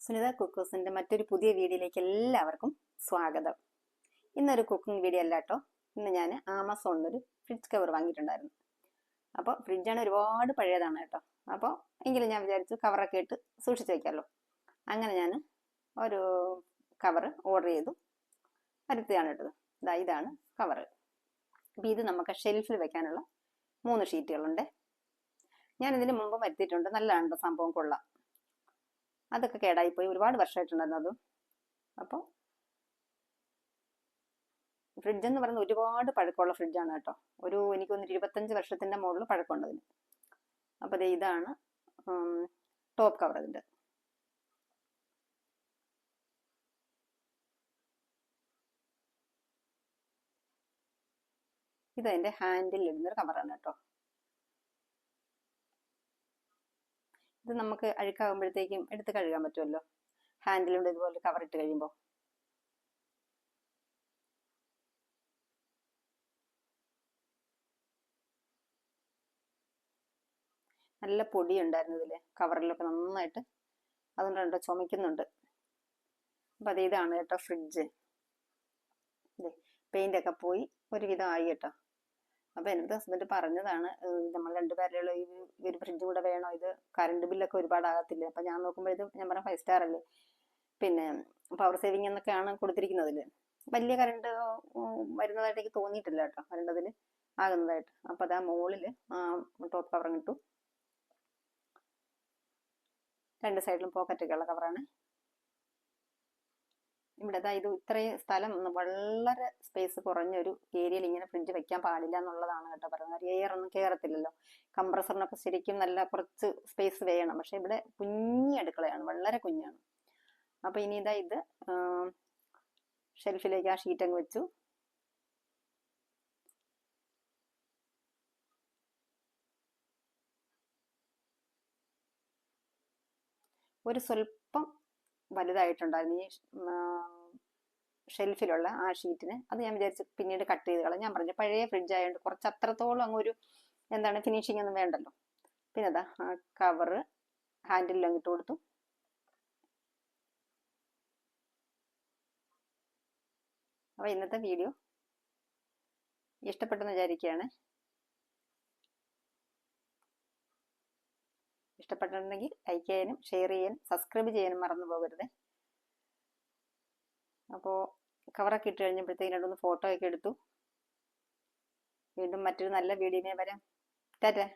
സുനിത കുക്കൂസിന്റെ മറ്റൊരു പുതിയ വീഡിയോയിലേക്ക് എല്ലാവർക്കും സ്വാഗതം. ഇന്നൊരു കുക്കിംഗ് വീഡിയോ അല്ല കേട്ടോ. ഇന്ന് ഞാൻ ആമസോണിൽ ഒരു ഫ്രിഡ്ജ് കവർ വാങ്ങിയിട്ടുണ്ടായിരുന്നു. അപ്പോൾ ഫ്രിഡ്ജാണ് ഒരുപാട് പഴയതാണ് കേട്ടോ. അപ്പോൾ എങ്കിലും ഞാൻ വിചാരിച്ചു കവറൊക്കെ ഇട്ട് സൂക്ഷിച്ച് വയ്ക്കാമല്ലോ. അങ്ങനെ ഞാൻ ഒരു കവർ ഓർഡർ ചെയ്തു വരുത്തിയാണ് ഇട്ടത്. ഇതാണ് കവറ്. അപ്പോൾ ഇത് നമുക്ക് ഷെൽഫിൽ വെക്കാനുള്ള 3 ഷീറ്റുകളുണ്ട്. ഞാൻ ഇതിന് മുമ്പ് വരുത്തിയിട്ടുണ്ട്. നല്ലതാണ് സംഭവം, കൊള്ളാം. അതൊക്കെ കേടായിപ്പോയി, ഒരുപാട് വർഷമായിട്ടുണ്ടായിരുന്നു അതും. അപ്പോൾ ഫ്രിഡ്ജ് എന്ന് പറയുന്നത് ഒരുപാട് പഴക്കമുള്ള ഫ്രിഡ്ജാണ് കേട്ടോ. എനിക്കൊന്ന് 25 വർഷത്തിൻ്റെ മുകളിൽ പഴക്കമുണ്ട് അതിന്. അപ്പോൾ ഇതാണ് ടോപ്പ് കവർ. ഇതിൻ്റെ ഇതതിൻ്റെ ഹാൻഡിൽ ഇടുന്നൊരു കവറാണ് കേട്ടോ. ഇത് നമുക്ക് അഴുക്കാകുമ്പോഴത്തേക്കും എടുത്ത് കഴുകാൻ പറ്റുമല്ലോ, ഹാൻഡിലുണ്ട് ഇതുപോലെ കവർ ഇട്ട് കഴിയുമ്പോൾ. നല്ല പൊടി ഉണ്ടായിരുന്നു ഇതിൽ, കവറിലൊക്കെ നന്നായിട്ട്. അതുകൊണ്ട് കേട്ടോ ചുമയ്ക്കുന്നുണ്ട്. അപ്പം ഇതാണ് കേട്ടോ ഫ്രിഡ്ജ്. പെയിന്റ് ഒക്കെ പോയി ഒരുവിധം ആയി കേട്ടോ. അപ്പോൾ എൻ്റെ ഹസ്ബൻഡ് പറഞ്ഞതാണ്, നമ്മൾ രണ്ടുപേരുള്ള ഈ ഒരു ഫ്രിഡ്ജ് കൂടെ വേണോ, ഇത് കറണ്ട് ബില്ലൊക്കെ ഒരുപാട് ആകത്തില്ലേ. അപ്പം ഞാൻ നോക്കുമ്പോൾ ഇത് ഞാൻ പറഞ്ഞ 5 സ്റ്റാർ അല്ലേ, പിന്നെ പവർ സേവിങ് എന്നൊക്കെയാണ് കൊടുത്തിരിക്കുന്നതിൽ. വലിയ കറണ്ട് വരുന്നതായിട്ട് എനിക്ക് തോന്നിയിട്ടില്ല കേട്ടോ, കറണ്ട് അതിൽ ആകുന്നതായിട്ട്. അപ്പോൾ അതാ മുകളിൽ ടോപ്പ് കവർ കിട്ടും. 2 സൈഡിലും പോക്കറ്റൊക്കെ ഉള്ള കവറാണ്. ഇവിടെ ഇത് ഇത്രയും സ്ഥലം, വളരെ സ്പേസ് കുറഞ്ഞൊരു ഏരിയയിൽ ഇങ്ങനെ ഫ്രിഡ്ജ് വെക്കാൻ പാടില്ല എന്നുള്ളതാണ് കേട്ടോ പറയുന്നത്. എയർ ഒന്നും കയറത്തില്ലല്ലോ. കംപ്രസറിനൊക്കെ ശരിക്കും നല്ല കുറച്ച് സ്പേസ് വേണം. പക്ഷെ ഇവിടെ കുഞ്ഞി അടുക്കളയാണ്, വളരെ കുഞ്ഞാണ്. അപ്പൊ ഇനി ഇത് ഷെൽഫിലേക്ക് ആ ഷീറ്റ് അങ്ങ് വെച്ചു. ഒരു സ്വല്പം വലുതായിട്ടുണ്ടായിരുന്നു ഈ ഷെൽഫിലുള്ള ആ ഷീറ്റിന്. അത് ഞാൻ വിചാരിച്ച് പിന്നീട് കട്ട് ചെയ്ത് കളയാം. ഞാൻ പറഞ്ഞു പഴയ ഫ്രിഡ്ജ് ആയതുകൊണ്ട് കുറച്ച് അത്രത്തോളം അങ്ങ് എന്താണ് ഫിനിഷിങ് ഒന്നും വേണ്ടല്ലോ. പിന്നെ അതാ ആ കവറ് ഹാൻഡിലും ഇട്ട് കൊടുത്തു. അപ്പോൾ ഇന്നത്തെ വീഡിയോ ഇഷ്ടപ്പെട്ടെന്ന് വിചാരിക്കുകയാണ്. ഇഷ്ടപ്പെട്ടിട്ടുണ്ടെങ്കിൽ ലൈക്ക് ചെയ്യാനും ഷെയർ ചെയ്യാനും സബ്സ്ക്രൈബ് ചെയ്യാനും മറന്നു പോകരുത്. അപ്പോൾ കവറൊക്കെ ഇട്ട് കഴിഞ്ഞപ്പോഴത്തേക്കും 2-3 ഫോട്ടോ ഒക്കെ എടുത്തു. വീണ്ടും മറ്റൊരു നല്ല വീഡിയോയിൽ വരാം. ടാറ്റാ.